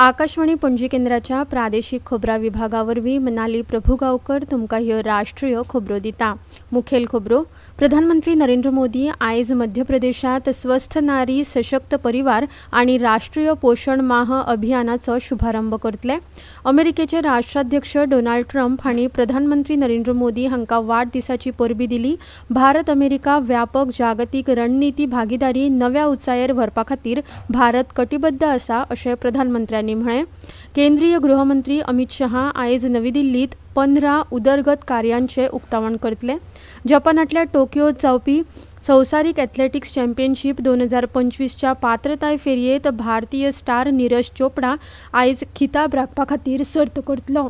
आकाशवाणी पणजी केंद्राच्या प्रादेशिक खबरां विभागावरवीं मनाली प्रभुगांवकर तुमकां ह्यो राष्ट्रीय खबरो दिता। मुखेल खबरो। प्रधानमंत्री नरेंद्र मोदी आयज मध्य प्रदेशात स्वस्थ नारी सशक्त परिवार आनी राष्ट्रीय पोषण माह अभियानाचो शुभारंभ करतले। अमेरिकेचे राष्ट्राध्यक्ष डोनाल्ड ट्रम्प हांणी प्रधानमंत्री नरेंद्र मोदी हांकां वाडदिसाची परबीं दिली। भारत अमेरिका व्यापक जागतीक रणनीती भागीदारी नव्या उंचायेर व्हरपा खातीर भारत कटिबद्ध आसा अशें प्रधानमंत्र्यांनी म्हळें। केंद्रीय गृहमंत्री अमित शहा आयज नवी दिल्लीत 15 उदरगत कार्यांचे उक्तावण करतले। जपानांतल्या टोकियोत जावपी संवसारीक एथलेटिक्स चॅम्पियनशीप 2025 च्या पात्रताय फेरयेत भारतीय स्टार नीरज चोपडा आयज खिताब राखपा खातीर सर्त करतलो।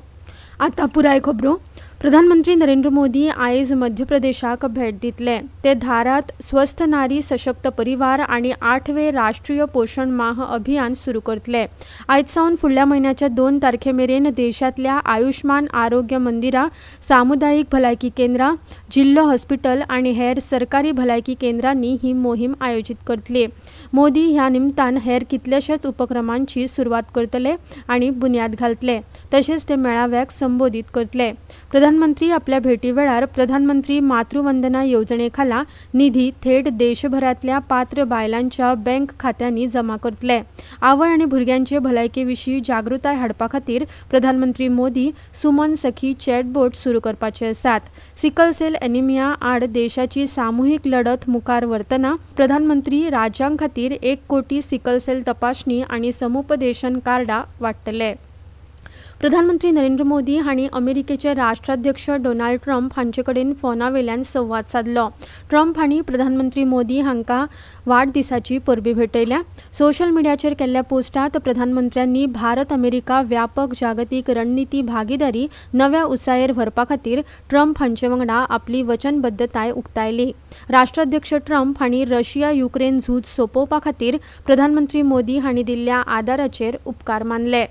आतां पुराय खबरो। प्रधानमंत्री नरेंद्र मोदी आयज मध्य प्रदेशाक भेट दितले। ते धारात स्वस्थ नारी सशक्त परिवार आनी 8वें राष्ट्रीय पोषण माह अभियान सुरू करतले। आयज सावन फुडल्या म्हयन्याच्या 2 तारखेमेरेन देशांतल्या आयुष्मान आरोग्य मंदिरां, सामुदायिक भलायकी केंद्रां, जिल्लो हॉस्पिटल आनी हेर सरकारी भलायकी केंद्रांनी ही मोहीम आयोजीत करतले। मोदी ह्या निमतान हेर कितल्याशाच उपक्रमांची सुरवात करतले आनी बुन्याद घालतले। तशेंच ते मेळाव्याक संबोधीत करतले। प्रधानमंत्री आपल्या भेटी वेळार प्रधानमंत्री मातृवंदना येवजणे खाला निधी थेट देशभरातल्या पात्र बायलांच्या बँक खात्यांनी जमा करतले। आवय आनी भुरग्यांचे भलायके विशीं जागृताय हाडपा खातीर प्रधानमंत्री मोदी सुमन सखी चॅटबोट सुरू करपाचे आसात। सिकल सेल एनिमिया आड देशाची सामुहीक लढत मुखार व्हरतना प्रधानमंत्री राज्यां खातीर 1 कोटी सिकल सेल तपासणी आनी समुपदेशन कार्डां वांटतले। प्रधानमंत्री नरेंद्र मोदी हांणी अमेरिकेचे राष्ट्राध्यक्ष डोनाल्ड ट्रम्प हांचे कडेन फोनावेल्यान संवाद साधलो। ट्रम्प हांणी प्रधानमंत्री मोदी हांकां वाडदिसाची परबीं भेटयल्या। सोशल मिडियाचेर केल्ल्या पोस्टांत प्रधानमंत्र्यांनी भारत अमेरिका व्यापक जागतीक रणनीती भागीदारी नव्या उंचायेर व्हरपा खातीर ट्रम्प हांचे वांगडा आपली वचनबद्धताय उक्तायली। राष्ट्राध्यक्ष ट्रम्प हांणी रशिया युक्रेन झूज सोंपोवपा खातीर प्रधानमंत्री मोदी हांणी दिल्ल्या आदाराचेर उपकार मानले।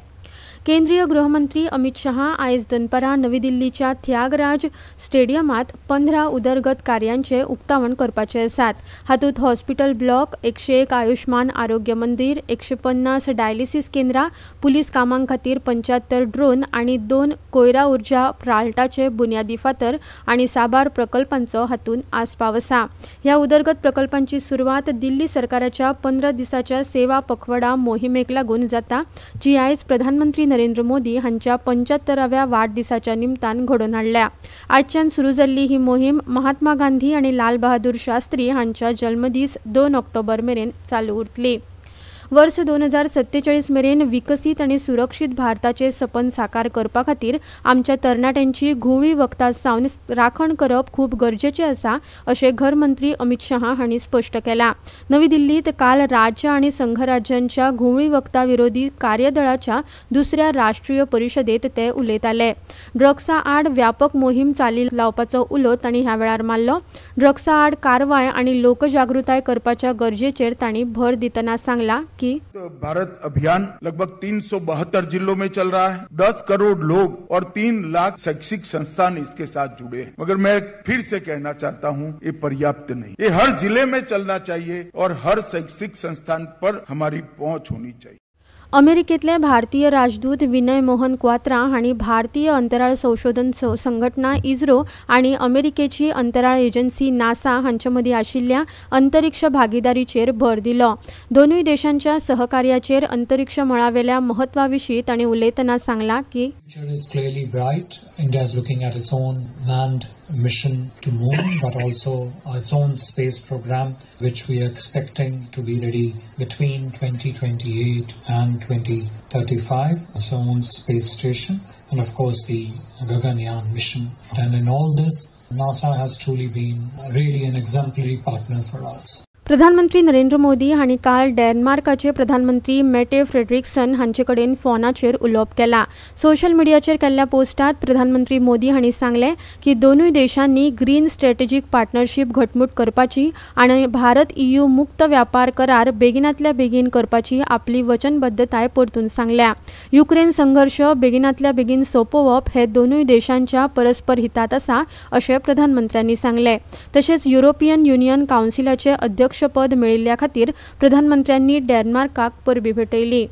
केंद्रीय गृहमंत्री अमित शहा आयज दनपारां नवी दिल्लीच्या त्यागराज स्टेडियमात 15 उदरगत कार्यांचे उक्तावण करपाचे आसात। हातूंत हॉस्पिटल ब्लॉक, 101 आयुष्मान आरोग्य मंदिर, 150 डायलिसीस केंद्रां, पुलीस कामां खातीर 75 ड्रोन आनी 2 कोयरा उर्जा प्लांटाचे बुन्यादी फातर आनी साबार प्रकल्पांचो हातूंत आस्पाव आसा। ह्या उदरगत प्रकल्पांची सुरवात दिल्ली सरकाराच्या 15 दिसाच्या सेवा पखवाडा मोहिमेक लागून जाता, जी आयज प्रधानमंत्री नरेंद्र मोदी हांच्या 75व्या वाडदिसाच्या निमतान घडोवन हाडल्या। आजच्यान सुरू जाल्ली ही मोहीम महात्मा गांधी आनी लाल बहादूर शास्त्री हांच्या जल्मदीस 2 ऑक्टोबर मेरेन चालू उरतली। वर्स 2047 मेरेन विकसीत आनी सुरक्षीत भारताचे सपन साकार करपा खातीर आमच्या तरणाट्यांची घुवळी वखदां सावन राखण करप खूब गरजेचें आसा अशें घरमंत्री अमित शहा हांणी स्पश्ट केलां। नवी दिल्लीत काल राज्य आनी संघराज्यांच्या घुवळी वखदां विरोधी कार्यदळाच्या 2ऱ्या राष्ट्रीय परिशदेत ते उलयताले। ड्रग्सा आड व्यापक मोहीम चाली लावपाचो उलो तांणी ह्या वेळार मारलो। ड्रग्सा आड कारवाय आनी लोकजागृताय करपाच्या गरजेचेर तांणी भर दितना सांगला कि भारत अभियान लगभग 372 जिलों में चल रहा है। 10 करोड़ लोग और 3 लाख शैक्षिक संस्थान इसके साथ जुड़े हैं। मगर मैं फिर से कहना चाहता हूं, ये पर्याप्त नहीं। ये हर जिले में चलना चाहिए और हर शैक्षिक संस्थान पर हमारी पहुंच होनी चाहिए। अमेरिकेतले भारतीय राजदूत विनय मोहन क्वात्रा हांणी भारतीय अंतराळ संशोधन संघटना इस्रो आनी अमेरिकेची अंतराळ एजन्सी नासा हांचे मदीं आशिल्ल्या अंतरिक्ष भागीदारीचेर भर दिलो। दोनूय देशांच्या सहकार्याचेर अंतरिक्ष मळावेल्या म्हत्वा विशीं तांणी उलयतना सांगलां की mission to moon, but also its own space program, which we are expecting to be ready between 2028 and 2035. Its own space station, and of course the Gaganyaan mission. And in all this, NASA has truly been really an exemplary partner for us. प्रधानमंत्री नरेंद्र मोदी हांणी काल डेन्मार्काचे प्रधानमंत्री Mete Frederiksen हांचे कडेन फोनाचेर उलोवप केलां। Social मिडियाचेर केल्ल्या पोस्टांत प्रधानमंत्री मोदी हांणी सांगलें की दोनूय देशांनी ग्रीन स्ट्रॅटेजीक पार्टनरशीप घटमूट करपाची आनी भारत EU मुक्त व्यापार करार बेगिनांतल्या बेगीन करपाची आपली वचनबद्धताय परतून सांगल्या। युक्रेन संघर्श बेगिनांतल्या बेगीन सोंपोवप हे दोनूय देशांच्या परस्पर हितांत आसा अशें प्रधानमंत्र्यांनी सांगलें। तशेंच युरोपियन युनियन कावन्सिलाचे अध्यक्षपद मेळिल्ल्या खातीर प्रधानमंत्र्यांनी डेन्मार्काक परबीं भेटयली।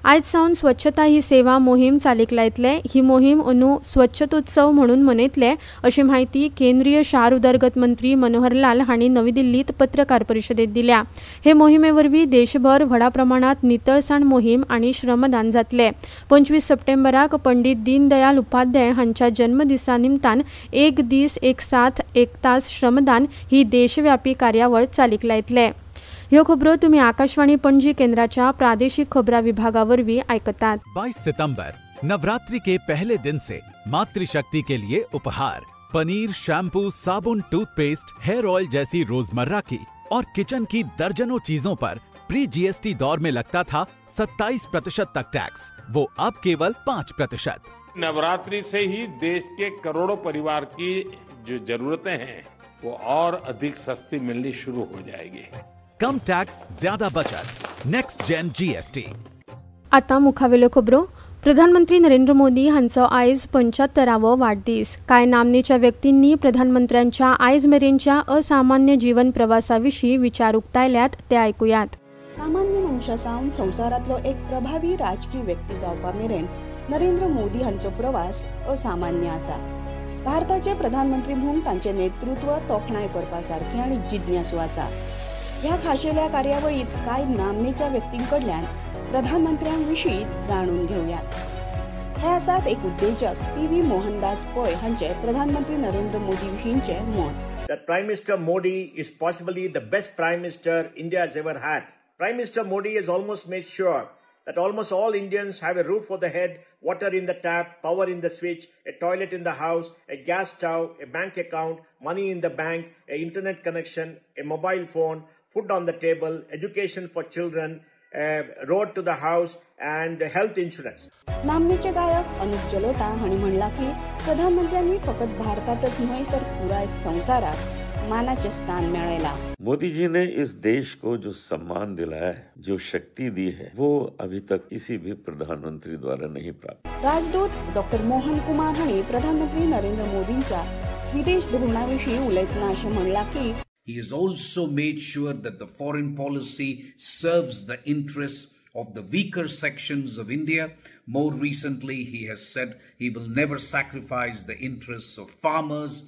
आयज सावन स्वच्छता ही सेवा मोहीम चालीक लायतले। ही मोहीम अंदू स्वच्छतोत्सव म्हणून मनयतले अशी माहिती केंद्रीय शार उदरगत मंत्री मनोहर लाल हांणी नवी दिल्लीत पत्रकार परिशदेत दिल्या। हे मोहिमे वरवीं देशभर व्हडा प्रमाणात नितळसाण मोहीम आनी श्रमदान जातले। 25 सप्टेंबराक पंडित दीनदयाल उपाध्याय हांच्या जन्मदिसा निमतान एक दीस एक साथ एक तास श्रमदान ही देशव्यापी कार्यावळ चालीक लायतले। ह्यो खबरो तुमी आकाशवाणी पणजी केंद्राच्या प्रादेशिक खबरां विभागावरवीं आयकतात। 22 सितंबर नवरात्रि के पहले दिन से मातृशक्ति के लिए उपहार पनीर, शैम्पू, साबुन, टूथपेस्ट, हेयर ऑयल जैसी रोजमर्रा की और किचन की दर्जनों चीजों पर प्री जीएसटी दौर में लगता था 27% तक टैक्स, वो अब केवल 5%। नवरात्रि से ही देश के करोड़ों परिवार की जो जरूरतें हैं वो और अधिक सस्ती मिलनी शुरू हो जाएगी। कम टैक्स, ज्यादा बचत, नेक्स्ट जेन जीएसटी। आता मुखावेल्यो खबरो। प्रधानमंत्री नरेंद्र मोदी हांचो आयज 75वो वाडदीस। कांय नामनेच्या व्यक्तींनी प्रधानमंत्र्यांच्या आयज मेरेनच्या असामान्य जीवन प्रवासाविशीं विचार उक्तायल्यात ते आयकुयात। सामान्य मनशासावन संवसारांतलो एक प्रभावी राजकीय व्यक्ती जावपा मेरेन नरेंद्र मोदी हांचो प्रवास असामान्य आसा। भारताचे प्रधानमंत्री म्हणून तांचे नेतृत्व तोखणाय करपा सारखे आनी जिज्ञासू आसा। ह्या खाशेल्या कार्यावळीत कांय नामनेच्या व्यक्तींकडल्यान प्रधानमंत्र्यांविशीं जाणून घेवयात। हे आसात एक उद्देजक टीव्ही मोहनदास पै हांचे प्रधानमंत्री नरेंद्र मोदी विशींचे मत। That Prime Minister Modi is possibly the best Prime Minister India has ever had. Prime Minister Modi has almost made sure that almost all Indians have a roof over the head, water in the tap, power in the switch, a toilet in the house, a gas stove, a bank account, money in the bank, an internet connection, a mobile phone, food on the table, education for children, road to the house and health insurance. नामनेचे गायक अनुप जलोटा हांणी म्हणला की प्रधानमंत्र्यांनी फकत भारतातच न्हय तर पुराय संवसारात मानाचे स्थान मेळयला। मोदी जी ने इस देश को जो सम्मान दिलाया है, जो शक्ति दी है, वो अभी तक किसी भी प्रधानमंत्री द्वारा नहीं प्राप्त। राजदूत डॉक्टर मोहन कुमार हांणी प्रधानमंत्री नरेंद्र मोदींच्या विदेश धोरणाविशीं उलयतना अशें म्हणला की He has also made sure that the foreign policy serves the interests of the weaker sections of India. More recently, he has said he will never sacrifice the interests of farmers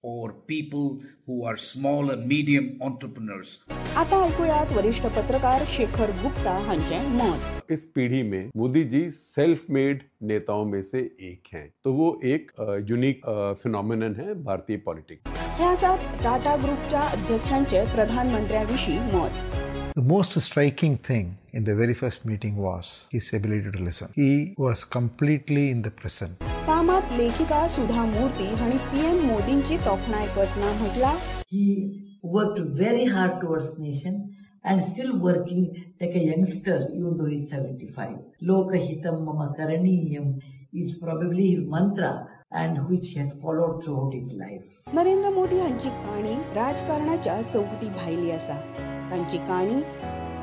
or people who are small and medium entrepreneurs. आता ऐकूयात वरिष्ठ पत्रकार शेखर गुप्ता हांचे मत। इस पीढ़ी में Modi ji self made नेताओं में से एक हैं, तो वो एक यूनिक फिनोमिनन है भारतीय पॉलिटिक्स। हे आसात टाटा ग्रुपच्या अध्यक्षांचे प्रधानमंत्र्यांविशीं मत। The most striking thing in the very first meeting was his ability to listen. He was completely in the present. कामात लेखिका सुधा मूर्ती हांणी पीएम मोदींची तोखणाय करतना म्हटला He worked very hard towards nation and still working like a youngster even though he's 75. Lokahitam mama karaniyam is probably his mantra and which he has followed throughout his life. Narendra Modi हांची काणी राजकारणाच्या चौकटी भायली आसा। तांची काणी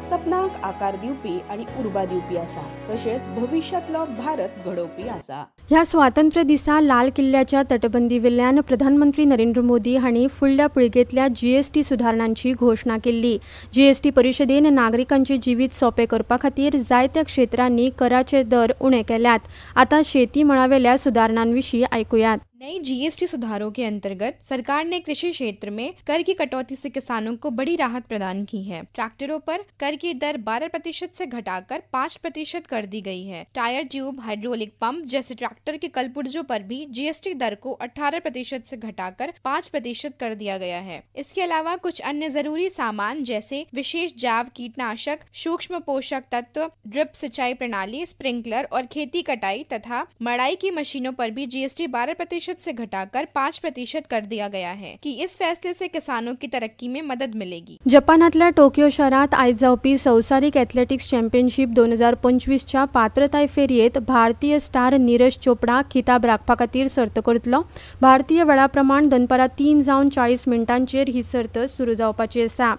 सपनाक आकार दिवपी आणि उर्बा दिवपी आसा, तशेंच भविष्यातलो भारत घडोवपी आसा। ह्या स्वातंत्र्य दिसा लाल किल्ल्याच्या तटबंदी वेल्यान प्रधानमंत्री नरेंद्र मोदी हांणी फुडल्या पिळगेंतल्या जीएसटी सुधारणांची घोषणा केल्ली। जीएसटी परिशदेन नागरिकांचे जिवीत सोंपे करपा खातीर जायत्या क्षेत्रांनी कराचे दर उणे केल्यात। आता शेती मळावेल्या सुधारणांविशीं आयकुयात। नई जीएसटी सुधारों के अंतर्गत सरकार ने कृषि क्षेत्र में कर की कटौती से किसानों को बड़ी राहत प्रदान की है। ट्रैक्टरों पर कर की दर 12% से घटाकर 5% कर दी गई है। टायर ट्यूब, हाइड्रोलिक पंप जैसे ट्रैक्टर के कलपुर्जों पर भी जीएसटी दर को 18% से घटाकर 5% कर दिया गया है। इसके अलावा कुछ अन्य जरूरी सामान जैसे विशेष जैव कीटनाशक, सूक्ष्म पोषक तत्व, ड्रिप सिंचाई प्रणाली, स्प्रिंकलर और खेती कटाई तथा मड़ाई की मशीनों पर भी जीएसटी 12% से घटाकर 5% कर दिया गया है कि इस फैसले से किसानों की तरक्की में मदद मिलेगी। जपानातल्या टोकियो शहरात आयज जावपी संवसारीक एथलेटिक्स चॅम्पियनशीप 2025च्या पात्रताय फेरयेत भारतीय स्टार नीरज चोपडा खिताब राखपा खातीर सर्त करतलो। भारतीय वेळा प्रमाण दनपारां 3:40 ही सर्त सुरू जावपाची आसा।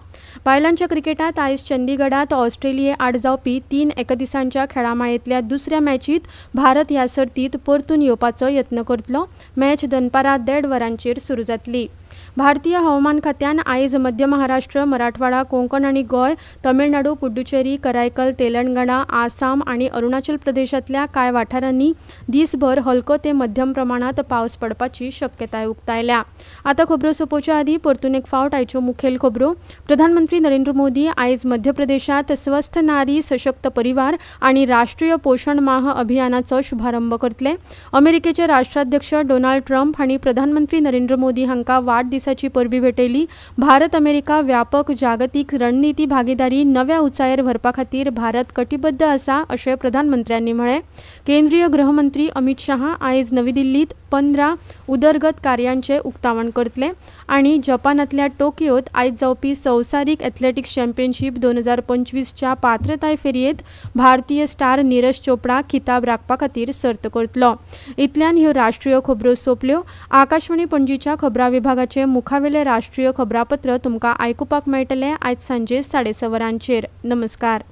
बायलांच्या क्रिकेटात आयज चंदीगडात ऑस्ट्रेलिये आड जावपी 3 एकदिसांच्या खेळामाळेंतल्या दुसऱ्या मॅचीत भारत ह्या सर्तीत परतून येवपाचो यत्न करतलो। मॅच दनपारां 1:30 वरांचेर सुरू जातली। भारतीय हवामान खात्यान आयज मध्य महाराष्ट्र, मराठवाडा, कोंकण आणि गोय, तमिळनाडू, पुडुचेरी, करायकल, तेलंगणा, आसाम आणि अरुणाचल प्रदेशातल्या कांय वाठारांनी दिसभर हलको ते मध्यम प्रमाणात पावस पडपाची शक्यताय उक्तायल्या. आता खबरो सोंपोवच्या आदी परतून एक फावट आयच्यो मुखेल खबरो. प्रधानमंत्री नरेंद्र मोदी आयज मध्य प्रदेशात स्वस्थ नारी सशक्त परिवार आणि राष्ट्रीय पोषण माह अभियानाचो शुभारंभ करतले. अमेरिकेचे राष्ट्राध्यक्ष डोनाल्ड ट्रम्प हांणी प्रधानमंत्री नरेंद्र मोदी हांकां वाडदिसाची परबी भेटयली. भारत अमेरिका व्यापक जागतीक रणनीती भागीदारी नव्या उंचायेर व्हरपा खातीर भारत कटिबद्ध आसा अशें प्रधानमंत्र्यांनी म्हळें. केंद्रीय गृहमंत्री अमित शाह आयज नवी दिल्लीत 15 उदरगत कार्यांचे उक्तावण करतले आणि जपानांतल्या टोकियोत आयज जावपी संवसारीक एथलेटिक्स चॅम्पियनशीप 2025 च्या पात्रताय फेरयेत भारतीय स्टार नीरज चोपडा खिताब राखपा खातीर सर्त करतलो. इतल्यान ह्यो राष्ट्रीय खबरो सोंपल्यो. आकाशवाणी पणजीच्या खबरां विभागाचे मुखावेले राष्ट्रीय खबरापत्र तुमकां आयकुपाक मेळटले आयज सांजे 6:30 वरांचेर. नमस्कार.